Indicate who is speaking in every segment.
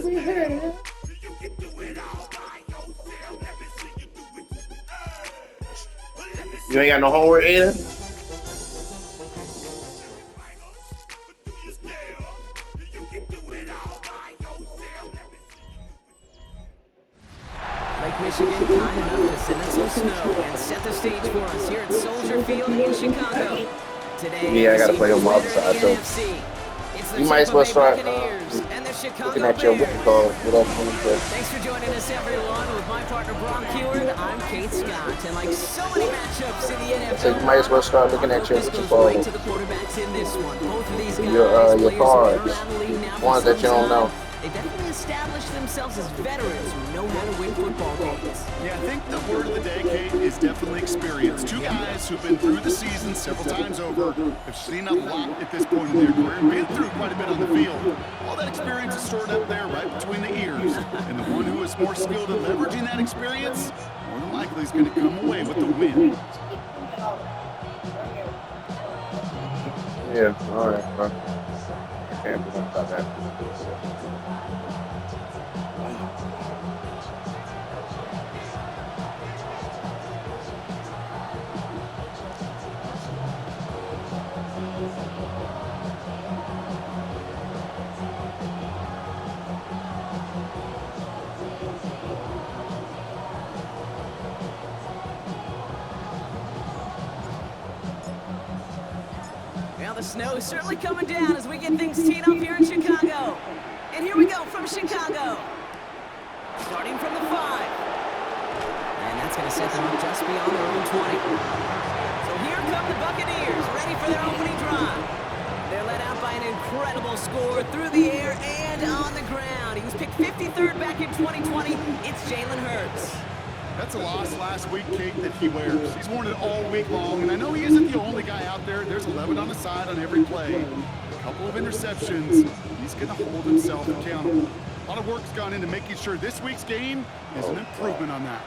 Speaker 1: You ain't got no homework, Aiden?
Speaker 2: Lake Michigan kind enough to send us some snow and set the stage for us here at Soldier Field in Chicago. Today,
Speaker 1: Yeah, I gotta play on my other side, too. You might as well start looking at your what you call
Speaker 2: Thanks for joining us, everyone. With my partner Brock Heward, I'm Kate Scott, and like so many matchups in the NFL,
Speaker 1: so you might as well start looking at your what you call
Speaker 2: right to the quarterbacks in this one. Both of these guys,
Speaker 1: your cards, ones that you don't know.
Speaker 2: They definitely established themselves as veterans who know how to win football games.
Speaker 3: Yeah, I think the word of the day, Kate, is definitely experience. Two guys who've been through the season several times over, have seen a lot at this point in their career, and been through quite a bit on the field. All that experience is stored up there right between the ears. And the one who is more skilled in leveraging that experience, more than likely is going to come away with the win.
Speaker 1: Yeah, all right, bro. I can't believe about that.
Speaker 2: Well, the snow is certainly coming down as we get things teed up here in Chicago. And here we go from Chicago. Starting from the 5. And that's going to set them up just beyond their own 20. So here come the Buccaneers, ready for their opening drive. They're led out by an incredible score through the air and on the ground. He was picked 53rd back in 2020. It's Jalen Hurts.
Speaker 3: That's a loss last week, Kate, that he wears. He's worn it all week long, and I know he isn't the only guy out there. There's 11 on the side on every play. A couple of interceptions. He's going to hold himself accountable. A lot of work's gone into making sure this week's game is an improvement on that.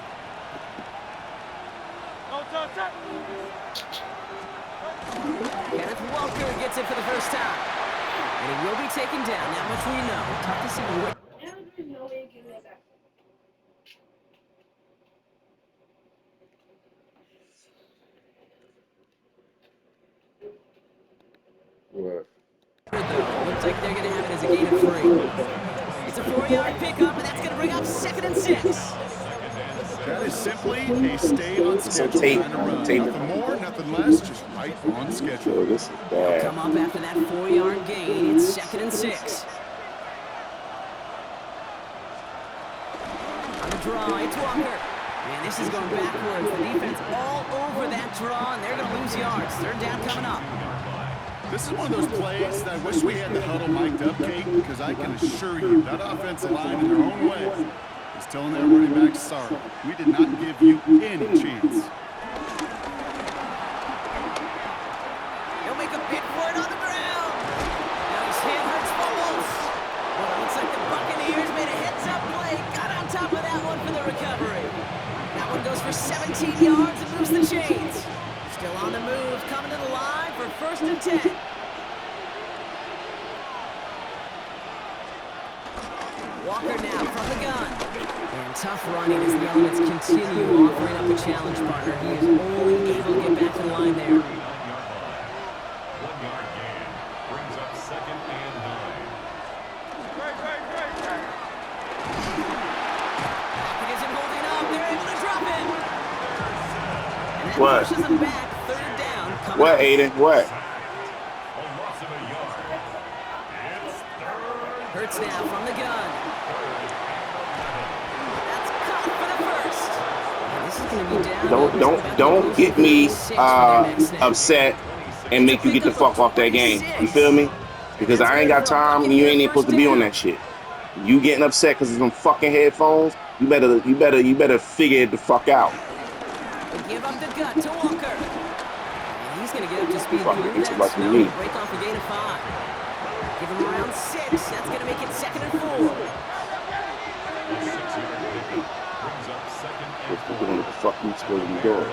Speaker 2: Kenneth Walker gets it for the first time. And he will be taken down. That much we know. Tough to see what.
Speaker 1: What?
Speaker 2: Looks like they're going to have it as a gain of 3. It's a 4-yard pickup, and that's going to bring up 2nd and 6.
Speaker 3: That is simply a stay on schedule kind of run. Nothing more, nothing less, just right on schedule.
Speaker 1: Oh, this is bad.
Speaker 2: Come up after that 4-yard gain. It's 2nd and 6. On the draw, it's Walker. Man, this is going backwards. The defense all over that draw, and they're going to lose yards. 3rd down coming up.
Speaker 3: This is one of those plays that I wish we had the huddle mic'd up, Kate, because I can assure you that offensive line in their own way is telling their running back, sorry, we did not give you any chance.
Speaker 2: He'll make a pit for it on the ground. Now he's hit, Hurts fumbles. Well, it looks like the Buccaneers made a heads-up play. Got on top of that one for the recovery. That one goes for 17 yards and moves the chains. Still on the move, coming to the line for 1st and 10. Walker now from the gun. And tough running as the elements continue offering up a challenge partner. He is only able to get back to the line there.
Speaker 4: 1-yard gain brings up 2nd and 9.
Speaker 2: Lockett isn't holding up. They're able to drop him. And that
Speaker 1: What?
Speaker 2: pushes them back. 3rd down. Coming
Speaker 1: What,
Speaker 2: up.
Speaker 1: Aiden? What?
Speaker 4: A loss of a yard. It's 3rd.
Speaker 2: Hurts now from the gun. That's caught for the first. And this is going to be down.
Speaker 1: Don't get me upset and make you get the fuck off that game. You feel me? Because I ain't got time and you ain't even supposed to be on that shit. You getting upset because of some fucking headphones? You better figure it the fuck out.
Speaker 2: They give up the gut to Walker. And he's going to get up to speed.
Speaker 1: Fucking
Speaker 2: Move
Speaker 1: it's
Speaker 2: that
Speaker 1: like
Speaker 2: snow
Speaker 1: me.
Speaker 2: and break off a gain of 5. Give him around 6. That's going to make it 2nd and 4.
Speaker 4: A 6-yard pickup brings up 2nd and 4.
Speaker 1: Doing what the fuck you supposed to be doing. You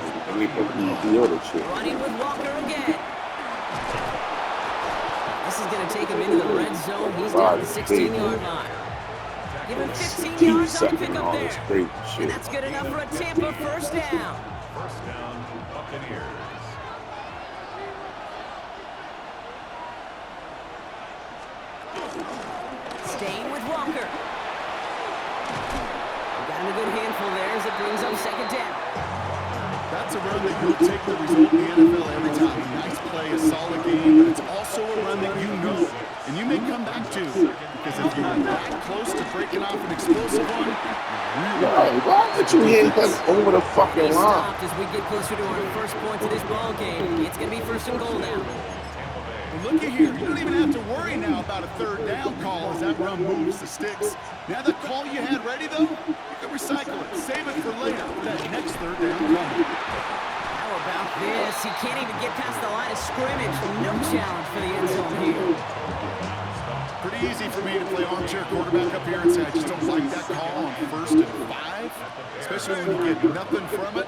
Speaker 1: ain't supposed to be doing that shit.
Speaker 2: Running with Walker again. This is going to take him into the red zone. He's down at the 16-yard line. Give him 15
Speaker 1: Keep
Speaker 2: yards on the
Speaker 1: sucking
Speaker 2: pickup
Speaker 1: all
Speaker 2: there.
Speaker 1: this crazy
Speaker 2: And
Speaker 1: shit.
Speaker 2: that's good enough for a Tampa first down.
Speaker 4: First down, Buccaneers.
Speaker 2: Staying with Walker. Got him a good handful there as it brings up second down.
Speaker 3: That's a run that you'll take the result in the NFL every time. A nice play, a solid game, but it's also a run that you know and you may come back to, because if you're that close to breaking off an explosive one,
Speaker 1: Why did you hit him over the fucking
Speaker 2: He
Speaker 1: line?
Speaker 2: stopped as we get closer to our first point of this ball game. It's going to be first and goal now.
Speaker 3: Well, looky here. You don't even have to worry now about a third down call as that run moves the sticks. Now the call you had ready, though, you can recycle it. Save it for later for that next third down coming.
Speaker 2: How about this? He can't even get past the line of scrimmage. No challenge for the end zone here.
Speaker 3: Pretty easy for me to play armchair quarterback up here and say I just don't like that call on 1st and 5, especially when you get nothing from it.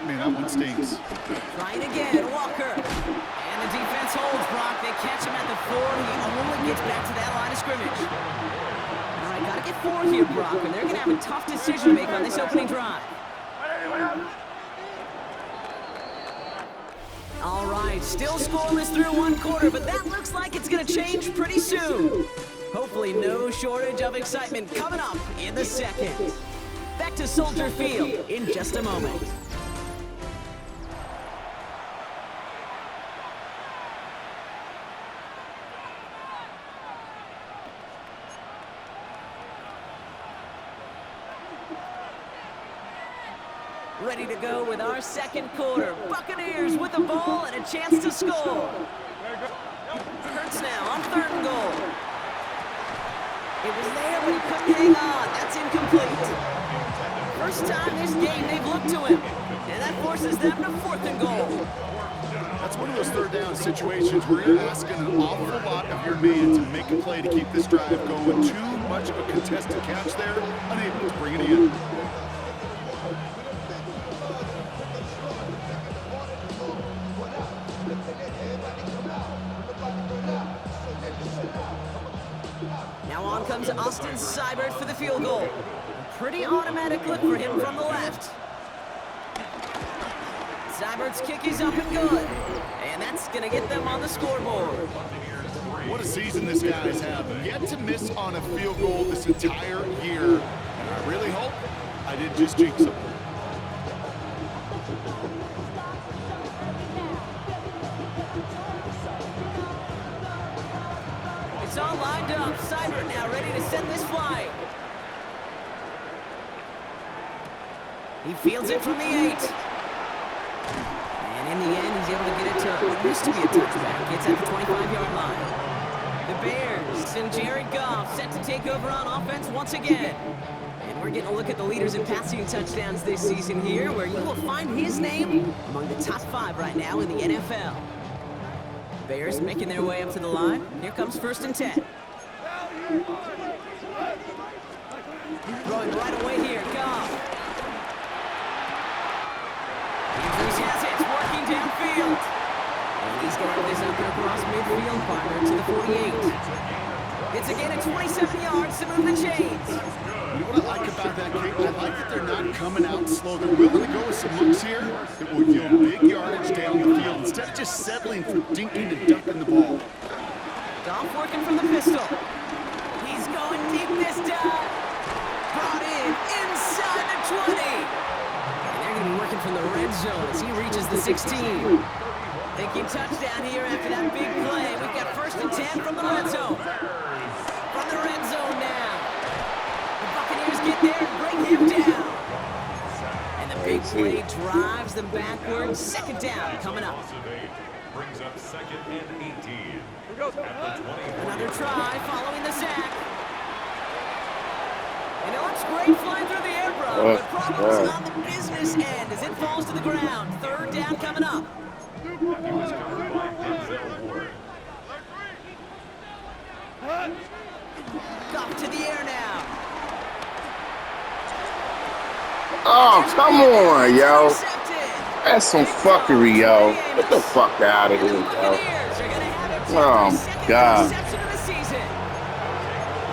Speaker 3: Man, that one stings.
Speaker 2: Trying again, Walker. And the defense holds, Brock. They catch him at the 4. He only gets back to that line of scrimmage. All right, got to get 4 here, Brock, and they're going to have a tough decision to make on this opening drive. All right, still scoreless through one quarter, but that looks like it's going to change pretty soon. Hopefully no shortage of excitement coming up in the second. Back to Soldier Field in just a moment. Ready to go with our second quarter. Buccaneers with the ball and a chance to score. Hurts now on 3rd and goal. It was there, but he couldn't hang on. That's incomplete. First time this game they've looked to him, and that forces them to 4th and goal.
Speaker 3: That's one of those third down situations where you're asking an awful lot of your man to make a play to keep this drive going. Too much of a contested catch there, unable to bring it in.
Speaker 2: Now on comes Austin Seibert for the field goal. A pretty automatic look for him from the left. Seibert's kick is up and good. And that's going to get them on the scoreboard.
Speaker 3: What a season this guy's having. Yet to miss on a field goal this entire year. And I really hope I didn't just jinx him.
Speaker 2: It's all lined up. Seibert now ready to send this flying. He fields it from the 8. And in the end, he's able to get it to what used to be a touchback. Gets at the 25-yard line. The Bears and Jared Goff set to take over on offense once again. And we're getting a look at the leaders in passing touchdowns this season here, where you will find his name among the top 5 right now in the NFL. Bears making their way up to the line. Here comes 1st and 10. Throwing right away here, Goff. Andrews has it, it's working downfield. And he's going to have this up and across midfield, partner to the 48. It's again at 27 yards to move the chains.
Speaker 3: You know what I like about that, Kate? I like that they're not coming out slow. They're willing to go with some looks here that will yield big yardage down the field instead of just settling for dinking and dunking the ball.
Speaker 2: Goff working from the pistol. He's going deep this time. Brought in inside the 20. And they're going to be working from the red zone as he reaches the 16. Thinking touchdown here after that big play. We've got 1st and 10 from the red zone. From the red zone now. The Buccaneers get there and bring him down. And the big play drives them backwards. 2nd down coming up.
Speaker 4: Brings up 2nd and 18.
Speaker 2: Another try following the sack. And it looks great flying through the air, bro, but problems on the business end as it falls to the ground. 3rd down coming up. Goff to the air now.
Speaker 1: Oh, come on, yo. That's some fuckery, yo. Get the fuck out of here, yo. Oh, God.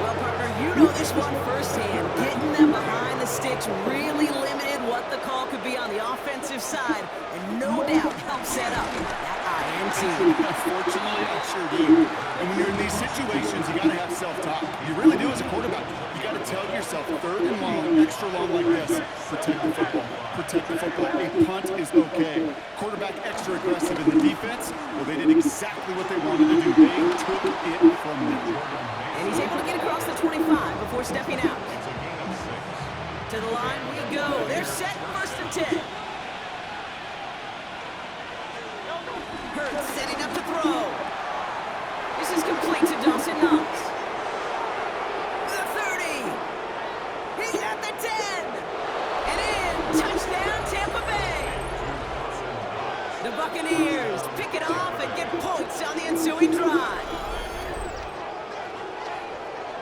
Speaker 2: Well, partner, you You know this one firsthand. Getting them behind the sticks really limited what the call could be on the offensive side, and no doubt helped set up that INT.
Speaker 3: Unfortunately, I sure do. And when you're in these situations, you got to have self-talk. You really do as a quarterback. You got to tell yourself, third and long, extra long like this, protect the football. Protect the football. A punt is okay. Quarterback extra aggressive in the defense. Well, they did exactly what they wanted to do. They took it from them.
Speaker 2: And he's able to get across the 25 before stepping out. To the line we go. They're set, 1st and 10. Hurts setting up to throw. This is complete to Dawson Knox. The 30. He's at the 10. And in. Touchdown, Tampa Bay. The Buccaneers pick it off and get points on the ensuing drive.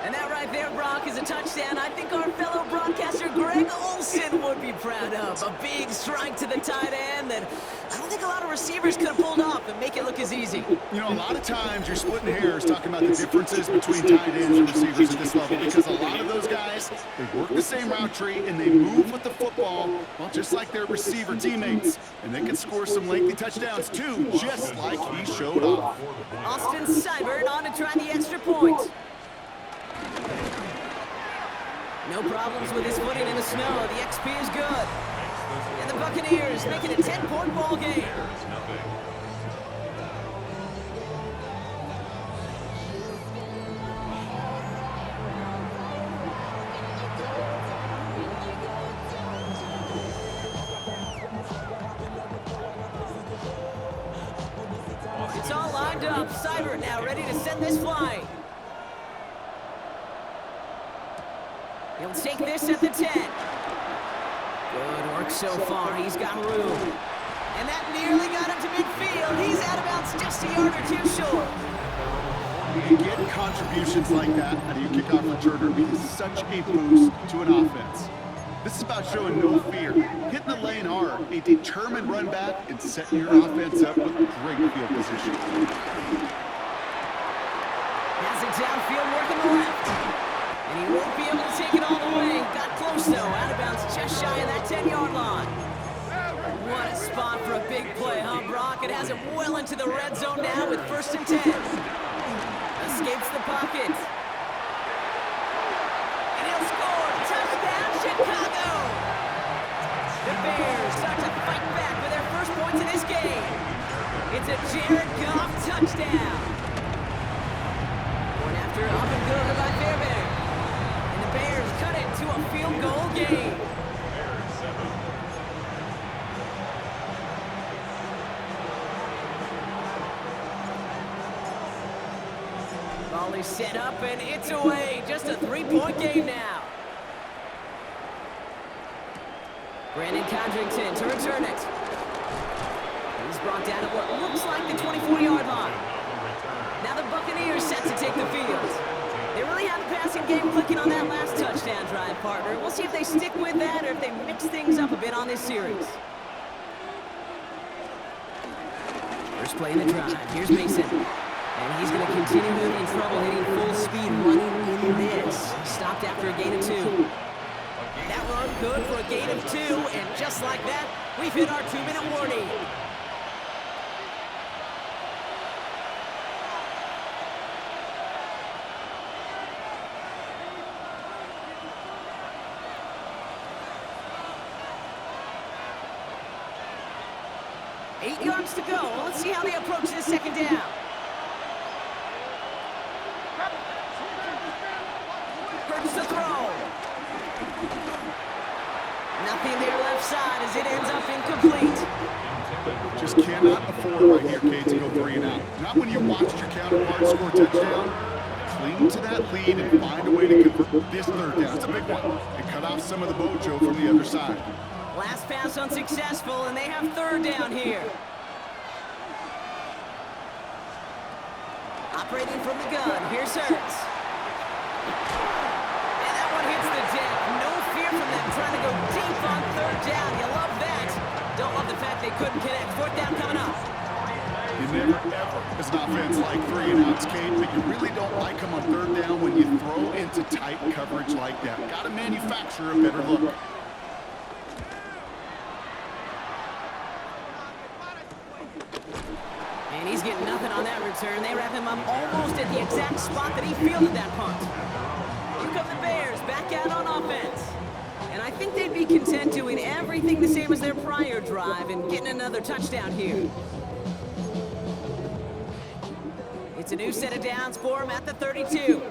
Speaker 2: And that right there, Brock, is a touchdown I think our fellow broadcaster Greg Olsen would be proud of. A big strike to the tight end that I don't think a lot of receivers could have pulled off and make it look as easy.
Speaker 3: You know, a lot of times you're splitting hairs talking about the differences between tight ends and receivers at this level, because a lot of those guys, they work the same route tree and they move with the football, well, just like their receiver teammates. And they can score some lengthy touchdowns too, just like he showed off.
Speaker 2: Austin Seibert on to try the extra point. No problems with his footing in the snow. The XP is good. And the Buccaneers make it a 10-point ball game. It's all lined up. Seibert now ready to send this flying. He'll take this at the 10. Good work so far. He's got room. And that nearly got him to midfield. He's out of bounds just a yard or two short.
Speaker 3: You get contributions like that out of your kickoff returner because such a boost to an offense. This is about showing no fear, hitting the lane hard, a determined run back, and setting your offense up with great field position.
Speaker 2: Has it downfield working the left. And he won't be able to take it all the way. Got close, though. Out of bounds just shy of that 10-yard line. What a spot for a big play, huh, Brock? It has it well into the red zone now with 1st and 10. Escapes the pocket. And he'll score. Touchdown, Chicago! The Bears start to fight back with their first points in this game. It's a Jared Goff touchdown. Going after up and good by Fairbairn. Bears cut it to a field goal game. Ball is set up and it's away. Just a 3-point game now. Brandon Condrington to return it. He's brought down at what looks like the 24-yard line. Now the Buccaneers set to take the field. They really have the passing game clicking on that last touchdown drive, partner. We'll see if they stick with that or if they mix things up a bit on this series. First play in the drive. Here's Mason. And he's going to continue having trouble hitting full speed running in this. Stopped after a gain of 2. That run good for a gain of 2. And just like that, we've hit our 2-minute warning. Eight yards to go. Let's see how they approach this second down. Hurts the throw. Nothing there left side as it ends up incomplete.
Speaker 3: Just cannot afford right here, Kate, to go 3 and out. Not when you watched your counterpart score a touchdown. Cling to that lead and find a way to convert this 3rd down. It's a big one. And cut off some of the mojo from the other side.
Speaker 2: Last pass unsuccessful, and they have 3rd down here. Operating from the gun, here's Hurts. And that one hits the deck. No fear from them trying to go deep on 3rd down. You love that. Don't love the fact they couldn't connect. 4th down coming up.
Speaker 3: You never, ever, as an offense, like 3 and outs, Kate, but you really don't like them on 3rd down when you throw into tight coverage like that. Got to manufacture a better look.
Speaker 2: And he's getting nothing on that return. They wrap him up almost at the exact spot that he fielded that punt. Here come the Bears, back out on offense. And I think they'd be content doing everything the same as their prior drive and getting another touchdown here. It's a new set of downs for him at the 32.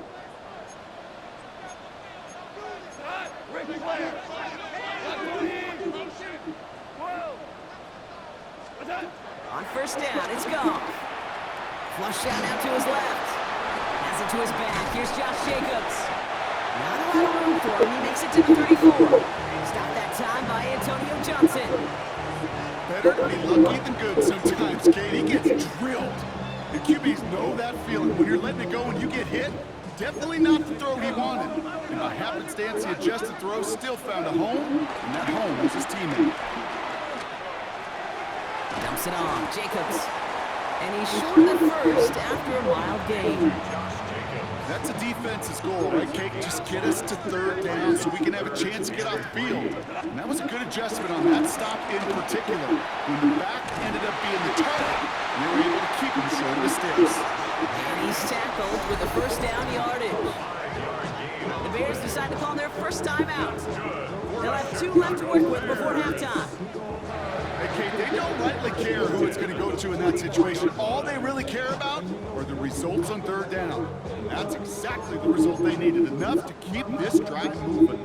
Speaker 2: On 1st down, it's gone. Flush out now to his left. Has it to his back. Here's Josh Jacobs. Not a lot of room for him. He makes it to the 34. Stopped that time by Antonio Johnson.
Speaker 3: Better to be lucky than good sometimes, Kate. He gets drilled. The QBs know that feeling. When you're letting it go and you get hit, definitely not the throw he wanted. And by happenstance, the adjusted throw still found a home, and that home was his teammate.
Speaker 2: Dumps it on, Jacobs. And he's short of the first after a mild gain.
Speaker 3: That's a defense's goal, right, Kate? Just get us to 3rd down so we can have a chance to get off the field. And that was a good adjustment on that stop in particular. When the back ended up being the target, they were able to keep him short of the sticks.
Speaker 2: And he's tackled with the 1st down yardage. The Bears decide to call their first time out. They'll have 2 left to work with before halftime.
Speaker 3: Hey, Kate, they don't rightly care who it's going to go to in that situation. All they really care about are the results on 3rd down. And that's exactly the result they needed, enough to keep this drive moving.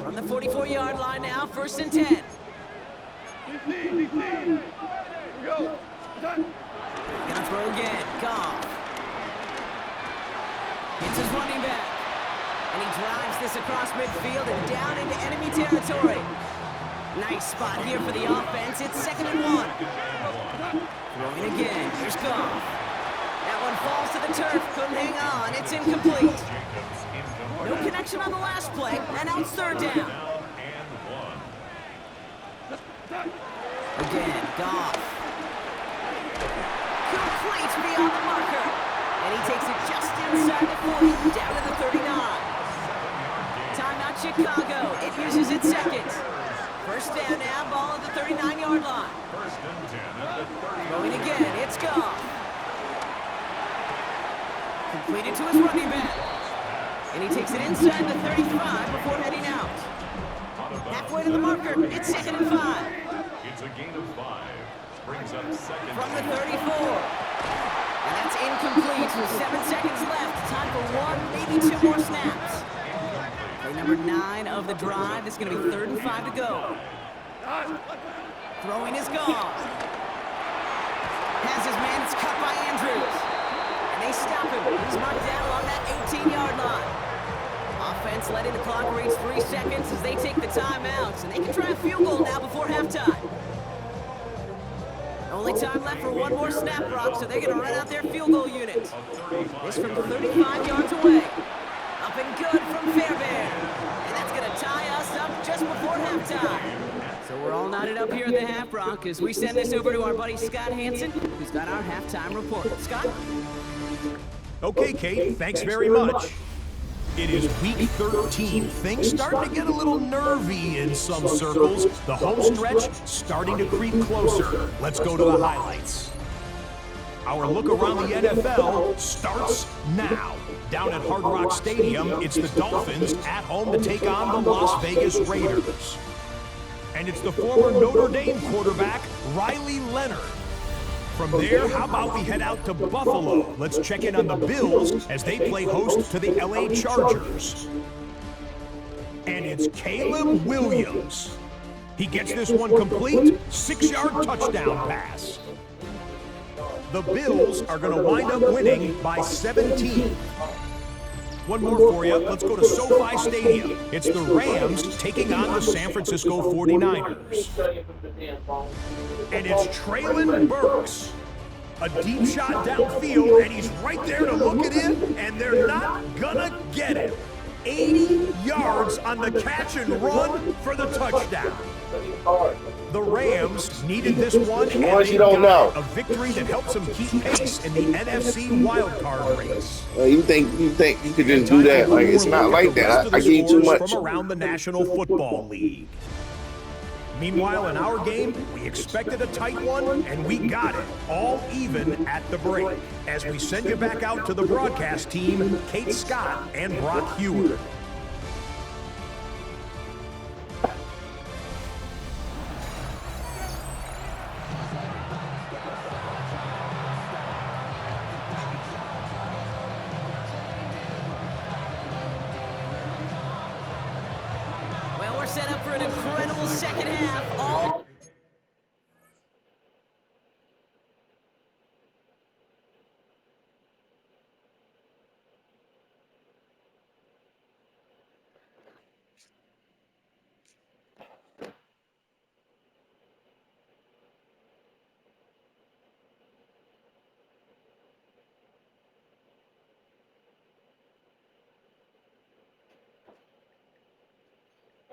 Speaker 2: From the 44-yard line now, 1st and 10. Gonna throw again. Goff. Hits his running back. And he drives this across midfield and down into enemy territory. Nice spot here for the offense. It's 2nd and 1. Throwing again. Here's Goff. That one falls to the turf. Couldn't hang on. It's incomplete. No connection on the last play. And now it's 3rd down. Again, Goff. Complete beyond the marker. And he takes it just inside the 40, down to the 39. Timeout Chicago. It uses its 2nd. 1st down now, ball at the 39-yard line. Throwing again, it's Goff. Completed to his running back. And he takes it inside the 35 before heading out. Halfway to the marker, it's 2nd and 5.
Speaker 4: It's a gain of 5. Brings up 2nd.
Speaker 2: From the 34. And that's incomplete. 7 seconds left. Time for 1, maybe 2 more snaps. Play number 9 of the drive. It's going to be 3rd and 5 to go. Throwing is gone. Has his man. It's cut by Andrews. And they stop him. He's marked down along that 18-yard line. Offense letting the clock reach 3 seconds as they take the timeouts. And they can try a field goal now before halftime. Only time left for 1 more snap, Brock, so they're going to run out their field goal unit. This from 35 yards away. Up and good from Fairbairn. And that's going to tie us up just before halftime. So we're all knotted up here at the half, Brock, as we send this over to our buddy Scott Hansen, who's got our halftime report. Scott?
Speaker 5: Okay, Kate, thanks very much. It is week 13. Things starting to get a little nervy in some circles. The home stretch starting to creep closer. Let's go to the highlights. Our look around the NFL starts now. Down at Hard Rock Stadium, it's the Dolphins at home to take on the Las Vegas Raiders. And it's the former Notre Dame quarterback, Riley Leonard. From there, how about we head out to Buffalo? Let's check in on the Bills as they play host to the LA Chargers. And it's Caleb Williams. He gets this one complete, 6-yard touchdown pass. The Bills are going to wind up winning by 17. One more for you. Let's go to SoFi Stadium. It's the Rams taking on the San Francisco 49ers. And it's Traylon Burks. A deep shot downfield, and he's right there to look it in, and they're not gonna get it. 80 yards on the catch and run for the touchdown. The Rams needed this one, and
Speaker 1: ones
Speaker 5: they
Speaker 1: you don't
Speaker 5: got
Speaker 1: know.
Speaker 5: a victory that helps them keep pace in the NFC wildcard race.
Speaker 1: You think you could just do that? Like, it's not like that. I give you too much.
Speaker 5: From around the National Football League. Meanwhile, in our game, we expected a tight one, and we got it, all even at the break. As we send you back out to the broadcast team, Kate Scott and Brock Hewer.
Speaker 2: Well, we're set up for an incredible second half. All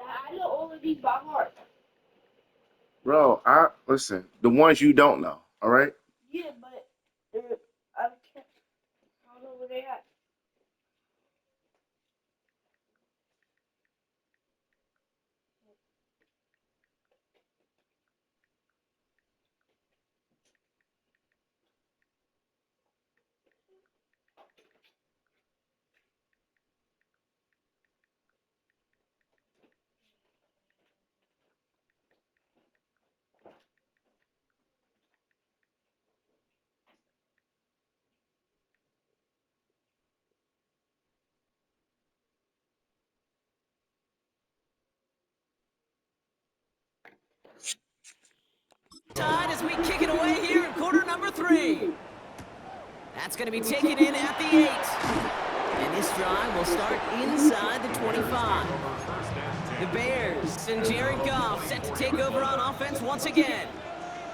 Speaker 6: I know all of these by heart.
Speaker 1: Bro, listen. The ones you don't know. All right.
Speaker 6: Yeah, but I can't. I don't know where they at.
Speaker 2: side as we kick it away here in quarter number 3. That's going to be taken in at the 8. And this drive will start inside the 25. The Bears and Jared Goff set to take over on offense once again.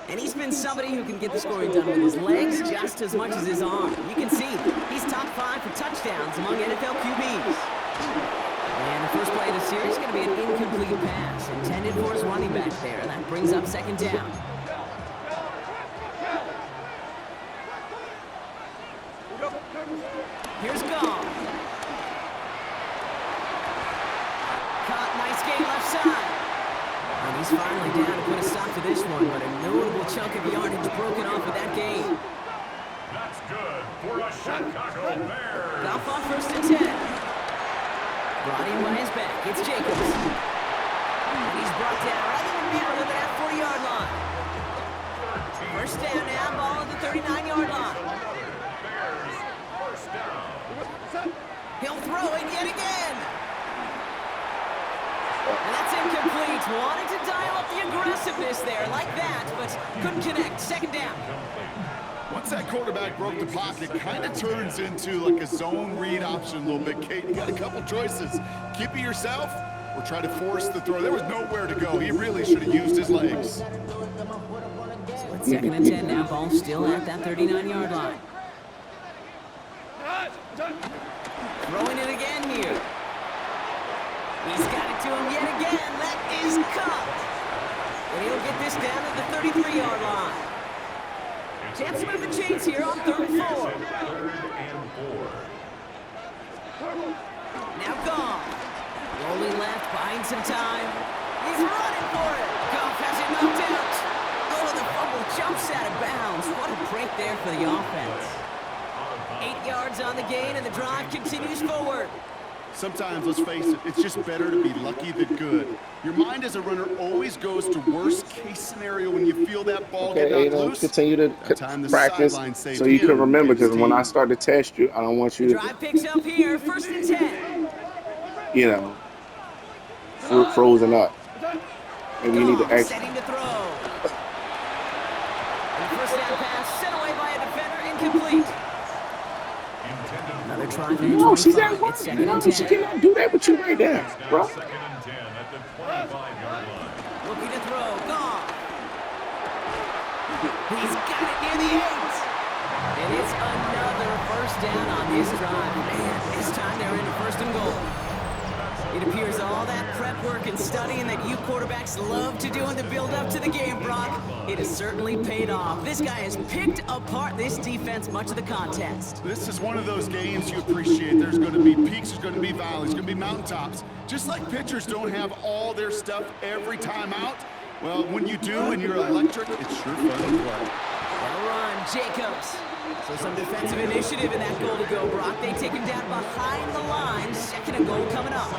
Speaker 2: And he's been somebody who can get the scoring done with his legs just as much as his arm. You can see he's top 5 for touchdowns among NFL QBs. And the first play of the series is going to be an incomplete pass intended for his running back there. And that brings up second down. Here's Goff. Caught, nice game left side. And he's finally down to put a stop to this one, but a notable chunk of yardage broken off of that game.
Speaker 4: That's good for a Chicago Bears.
Speaker 2: Goff on 1st and 10. Brought in by his back. It's Jacobs. And he's brought down right in the neighborhood of that 40-yard line. First down now, ball at the 39-yard line.
Speaker 4: Bears, first down.
Speaker 2: He'll throw it yet again. And that's incomplete. Wanted to dial up the aggressiveness there like that, but couldn't connect. Second down.
Speaker 3: Once that quarterback broke the pocket, it kind of turns into like a zone read option a little bit, Kate. You got a couple choices. Keep it yourself or try to force the throw. There was nowhere to go. He really should have used his legs.
Speaker 2: So it's 2nd and 10 now. Ball still at that 39-yard line. Throwing it again here. He's got it to him yet again. That is caught. And he'll get this down at the 33-yard line. Chance to move the chains here on 3rd and 4. Now Goff. Rolling left, buying some time. He's running for it. Goff has it knocked out. Oh, the fumble jumps out of bounds. What a break there for the offense. 8 yards on the gain, and the drive continues forward.
Speaker 3: Sometimes, let's face it, it's just better to be lucky than good. Your mind as a runner always goes to worst case scenario when you feel that ball get knocked loose.
Speaker 1: Continue to practice so you can remember, because when I start to test you, I don't want you to,
Speaker 2: Drive picks up here, 1st and 10.
Speaker 1: Frozen up. Maybe you need to act.
Speaker 2: Setting to throw. And the first down pass sent away by a defender, incomplete. Another try for
Speaker 1: No, she's at
Speaker 2: 25.
Speaker 1: work.
Speaker 2: It's 2nd
Speaker 1: No,
Speaker 2: and
Speaker 1: she
Speaker 2: 10.
Speaker 1: cannot do that with you right there, bro.
Speaker 4: 2nd and 10 at the 25-yard line.
Speaker 2: Looking to throw. Goff. He's got it near the 8. And it's another first down on this drive. Man, this time they're into 1st and goal. It appears all that prep work and studying that you quarterbacks love to do in the build-up to the game, Brock, it has certainly paid off. This guy has picked apart this defense much of the contest.
Speaker 3: This is one of those games you appreciate. There's going to be peaks, there's going to be valleys, there's going to be mountaintops. Just like pitchers don't have all their stuff every time out, well, when you do and you're electric, it's sure fun to play.
Speaker 2: Well run, Jacobs. So some defensive initiative in that goal to go, Brock. They take him down behind the line. Second and goal coming up.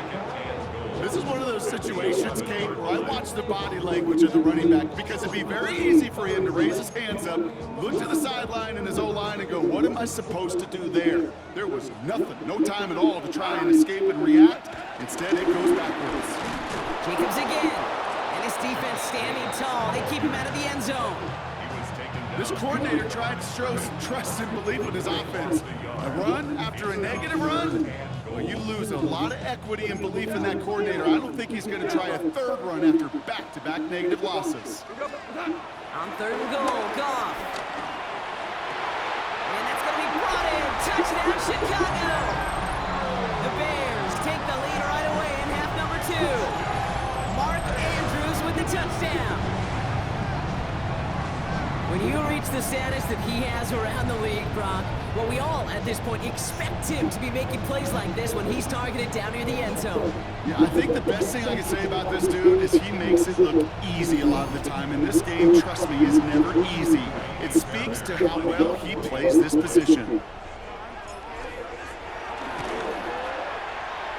Speaker 3: This is one of those situations, Kate, where I watch the body language of the running back because it'd be very easy for him to raise his hands up, look to the sideline and his O-line and go, what am I supposed to do there? There was nothing, no time at all to try and escape and react. Instead, it goes backwards.
Speaker 2: Jacobs again. And his defense standing tall. They keep him out of the end zone.
Speaker 3: This coordinator tried to show some trust and belief in his offense. A run after a negative run? Well, you lose a lot of equity and belief in that coordinator. I don't think he's going to try a third run after back-to-back negative losses.
Speaker 2: On third and goal, Goff. And that's going to be brought in. Touchdown, Chicago. The Bears take the lead right away in half number 2. Mark Andrews with the touchdown. When you reach the status that he has around the league, Brock, well, we all at this point expect him to be making plays like this when he's targeted down near the end zone.
Speaker 3: Yeah, I think the best thing I can say about this dude is he makes it look easy a lot of the time. And this game, trust me, is never easy. It speaks to how well he plays this position.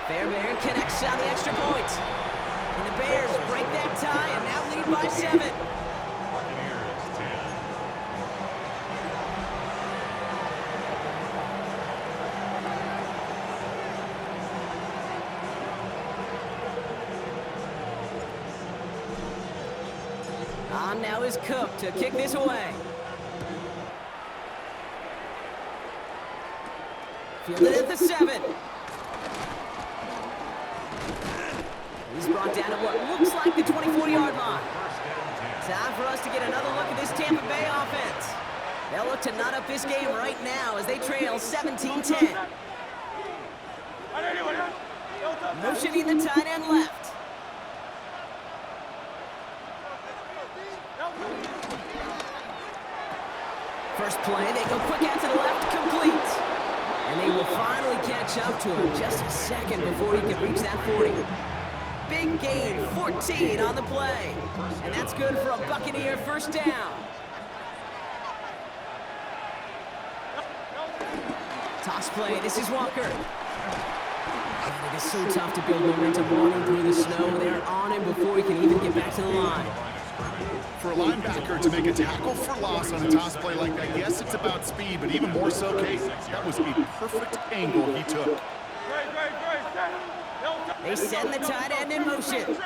Speaker 2: Fairbairn connects on the extra point. And the Bears break that tie and now lead by 7. On now is Cook to kick this away. Fielded at the 7. He's brought down at what looks like the 24-yard line. Time for us to get another look at this Tampa Bay offense. They'll look to knot up this game right now as they trail 17-10. Motioning the tight end left. First play, they go quick out to the left, complete. And they will finally catch up to him just a second before he can reach that 40. Big gain, 14 on the play. And that's good for a Buccaneer first down. Toss play, this is Walker. And it is so tough to build momentum running through the snow. They're on him before he can even get back to the line.
Speaker 3: For a linebacker to make a tackle for loss on a toss play like that, yes, it's about speed, but even more so, Kate, that was a perfect angle he took.
Speaker 2: They send the tight end in motion.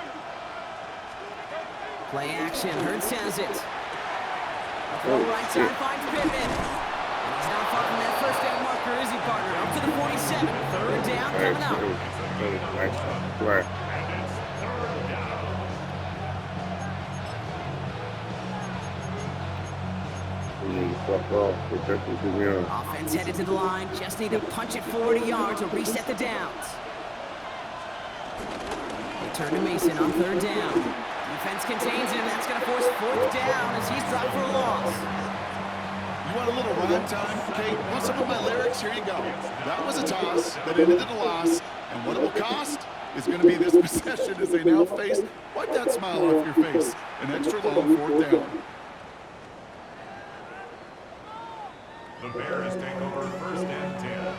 Speaker 2: Play action, Hurts has it. A throw right side finds Pittman. And he's not far from that first down marker, is he, partner? Up to the 47, third down coming up.
Speaker 1: Right.
Speaker 2: Offense headed to the line, just need to punch it 40 yards to reset the downs. They turn to Mason on third down. Defense contains him, that's going to force fourth down as he's dropped for a loss.
Speaker 3: You want a little rhyme time, Kate? Want some of my lyrics? Here you go. That was a toss that ended in a loss, and what it will cost is going to be this possession as they now face, wipe that smile off your face, an extra long fourth down.
Speaker 4: The Bears take over first and 10.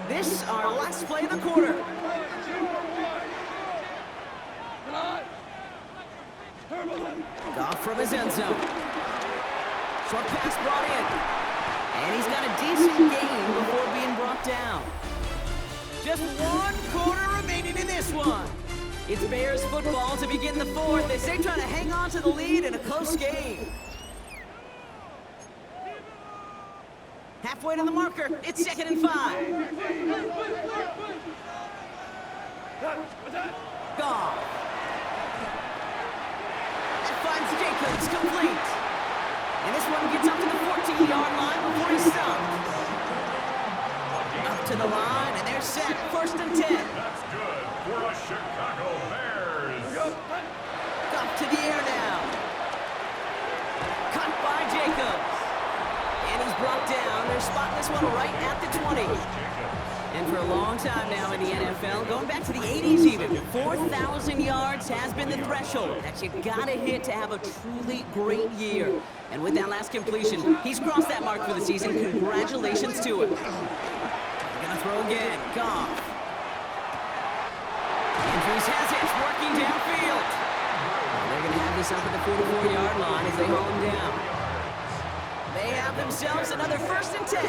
Speaker 2: This our last play of the quarter. Goff from his end zone. Short pass brought in. And he's got a decent gain before being brought down. Just 1 quarter remaining in this one. It's Bears football to begin the 4th as they try to hang on to the lead in a close game. Halfway to the marker, it's 2nd and 5. Goff. Finds Jacobs, complete. And this one gets up to the 14-yard line before he's stopped. Up to the line, and there's set. First and 10.
Speaker 4: That's good for the Chicago Bears.
Speaker 2: Up to the air now. Cut by Jacobs. And he's brought down. They're spotting this one right at the 20. And for a long time now in the NFL, going back to the 80s even, 4,000 yards has been the threshold that you gotta hit to have a truly great year. And with that last completion, he's crossed that mark for the season. Congratulations to him. They're gonna throw again. Goff. Andrews has it. It's working downfield. And they're gonna have this up at the 44-yard line as they haul him down. They have themselves another first and 10.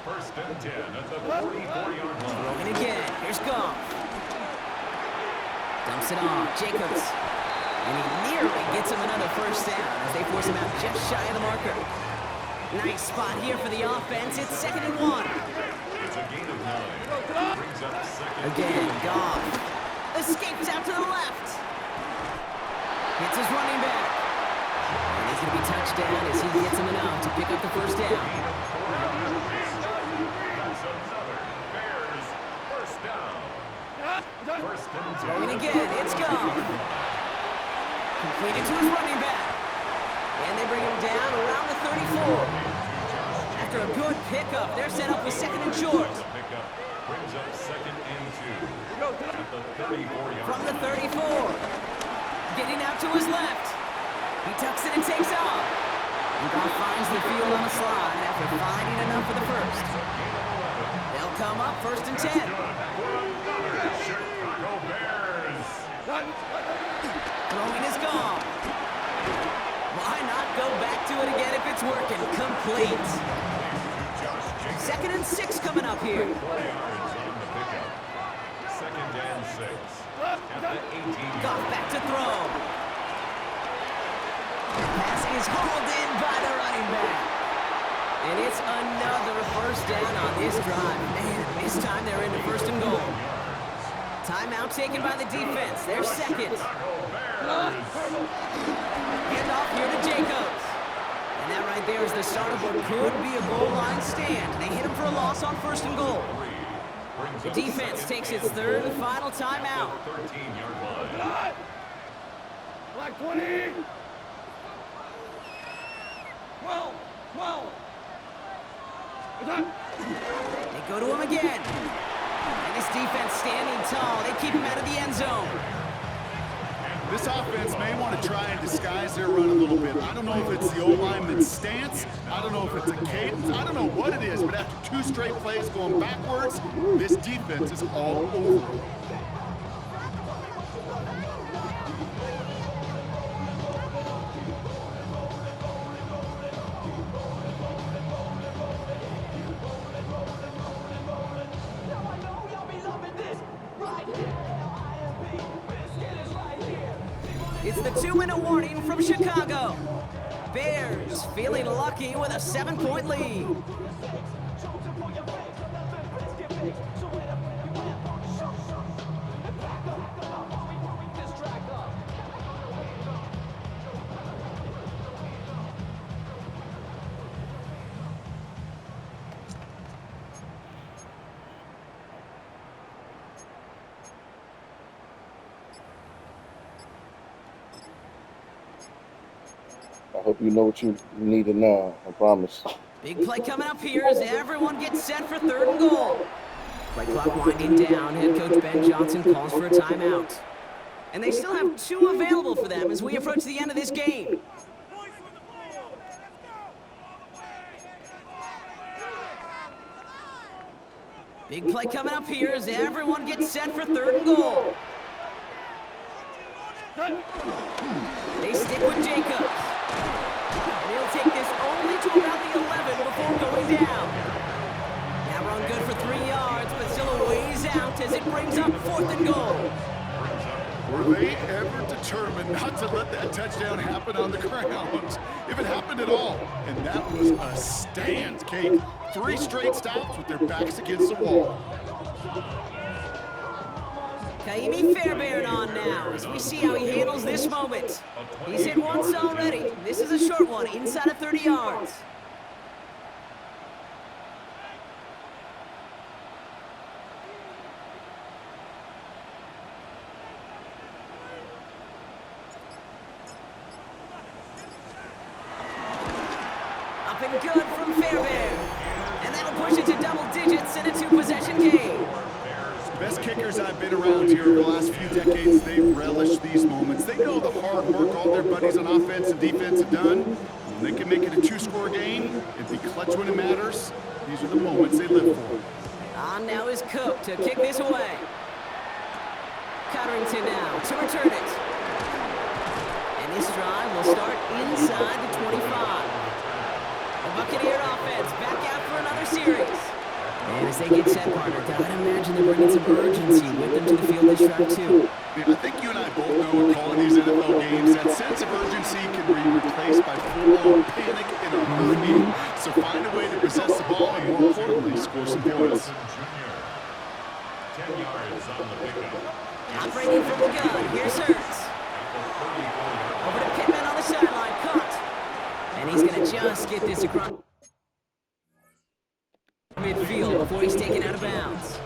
Speaker 4: First and 10 at the 44-yard line.
Speaker 2: Throwing again. Here's Goff. Dumps it off. Jacobs. And he nearly gets him another first down as they force him out just shy of the marker. Nice spot here for the offense. It's 2nd and 1.
Speaker 4: It's a gain of 9. Brings up second.
Speaker 2: Again, Goff. Escapes out to the left. Hits his running back. And he's going to be touched down as he gets him enough to pick up the first down. Throwing again, it's Goff. Completed to his running back. And they bring him down around the 34. After a good pickup, they're set up with 2nd and short.
Speaker 4: Pickup brings up 2nd and 2 at the 34-yard
Speaker 2: From the 34. Getting out to his left. He tucks it and takes off. And Goff finds the field on a slide after finding enough for the first. They'll come up 1st and 10.
Speaker 4: Chicago Bears.
Speaker 2: Throwing is gone. Why not go back to it again if it's working? Complete. 2nd and 6 coming up here.
Speaker 4: 4 yards on the pickup. 2nd and 6 at the 18.
Speaker 2: Goff back to throw. Pass is hauled in by the running back. And it's another first down on this drive. Man, this time they're into 1st and goal. Timeout taken by the defense. They're second. Hand off here to Jacobs. And that right there is the start of what could be a goal line stand. They hit him for a loss on 1st and goal. The defense takes its 3rd and final timeout.
Speaker 4: 13-yard line.
Speaker 3: Black 20. 12.
Speaker 2: They go to him again. And this defense standing tall. They keep him out of the end zone.
Speaker 3: This offense may want to try and disguise their run a little bit. I don't know if it's the O-lineman's stance. I don't know if it's a cadence. I don't know what it is, but after 2 straight plays going backwards, this defense is all over it.
Speaker 2: It's the 2-minute warning from Chicago. Bears feeling lucky with a 7-point lead.
Speaker 1: I hope you know what you need to know. I promise.
Speaker 2: Big play coming up here as everyone gets set for 3rd and goal. Play clock winding down. Head coach Ben Johnson calls for a timeout. And they still have 2 available for them as we approach the end of this game. Big play coming up here as everyone gets set for 3rd and goal. They stick with Jacobs. And he'll take this only to about the 11 before going down. That run good for 3 yards, but still a ways out as it brings up 4th and goal.
Speaker 3: Were they ever determined not to let that touchdown happen on the ground? If it happened at all. And that was a stand, Kate. 3 straight stops with their backs against the wall.
Speaker 2: Kaimi Fairbairn on now as we see how he handles this moment. He's hit once already. This is a short one, inside of 30 yards. and good from Fairbairn. And that'll push it to double digits in a 2-possession game.
Speaker 3: The best kickers I've been around here over the last few decades, they relish these moments. They know the hard work all their buddies on offense and defense have done. When they can make it a 2-score game and be clutch when it matters, these are the moments they live for.
Speaker 2: On now is Cook to kick this away. Cotterington now to return it. And this drive will start inside the 25. The Buccaneer offense back out for another series. And as they get set, partner, gotta imagine they're bringing some urgency with them to the field this drive, too.
Speaker 3: I think you and I both know in calling these NFL games, that sense of urgency can be replaced by full-on panic in a heartbeat. So find a way to possess the ball and, more importantly, score some points.
Speaker 4: 10 yards on the pickup.
Speaker 2: Operating from the gun, here's Hurts. Over to Pittman on the sideline, caught. And he's gonna just get this across midfield before he's taken out of bounds.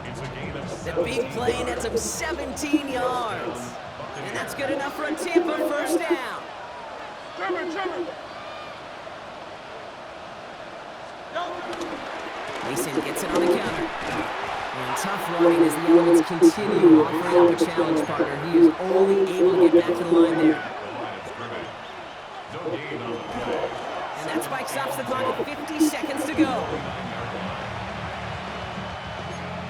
Speaker 4: It's a gain of
Speaker 2: The big play nets him 17 yards. And that's good enough for a Tampa first down. Mason gets it on the counter. And tough running as the elements continue offering up a challenge, partner. He is only able to get back to the line there.
Speaker 4: no gain on the play.
Speaker 2: And that spike stops the clock at 50 seconds to go.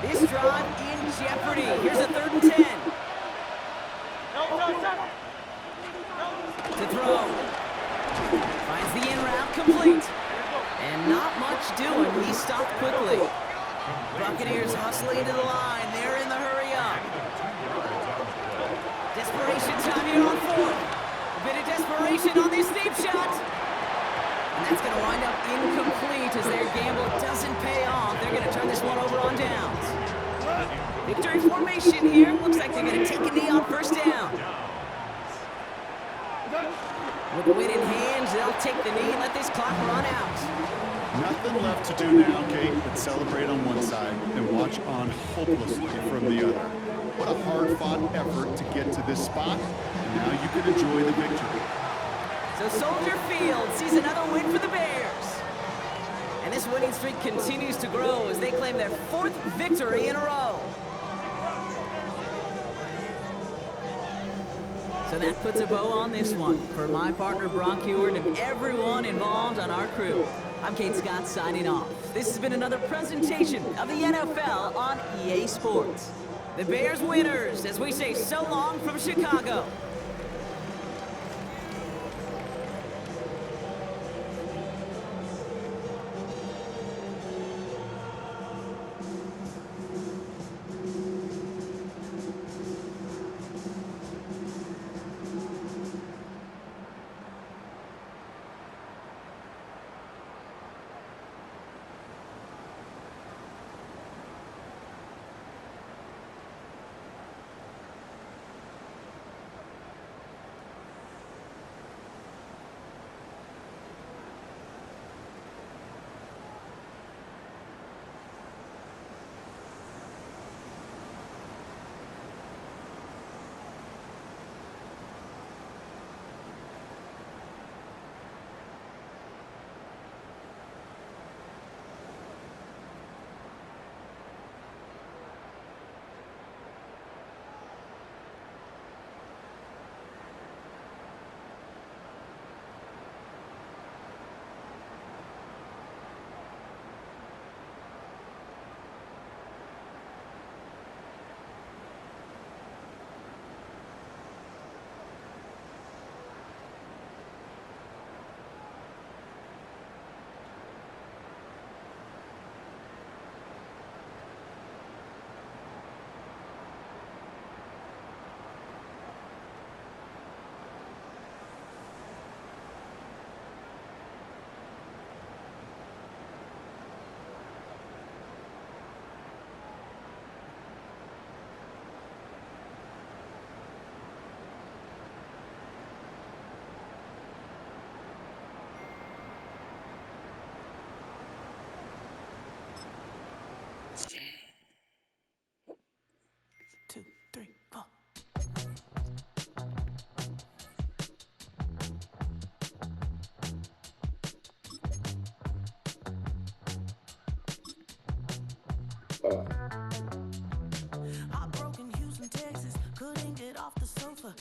Speaker 2: This drive in jeopardy. Here's a 3rd and 10. To throw. Finds the in route complete. And not much doing. He stopped quickly. Buccaneers hustling into the line. They're in the hurry up. Desperation time here on 4th. A bit of desperation on this deep shot. And that's going to wind up incomplete as their gamble doesn't pay off. They're going to turn this one over on downs. Victory formation here. Looks like they're going to take a knee on first down. With the win in hands, they'll take the knee and let this clock run out.
Speaker 3: Nothing left to do now, Kate, but celebrate on one side and watch on hopelessly from the other. What a hard-fought effort to get to this spot, and now you can enjoy the victory.
Speaker 2: So Soldier Field sees another win for the Bears. And this winning streak continues to grow as they claim their 4th victory in a row. So that puts a bow on this one. For my partner, Brock Heward, and everyone involved on our crew, I'm Kate Scott signing off. This has been another presentation of the NFL on EA Sports. The Bears winners, as we say so long from Chicago.
Speaker 7: Heartbroken Houston, Texas, couldn't get off the sofa.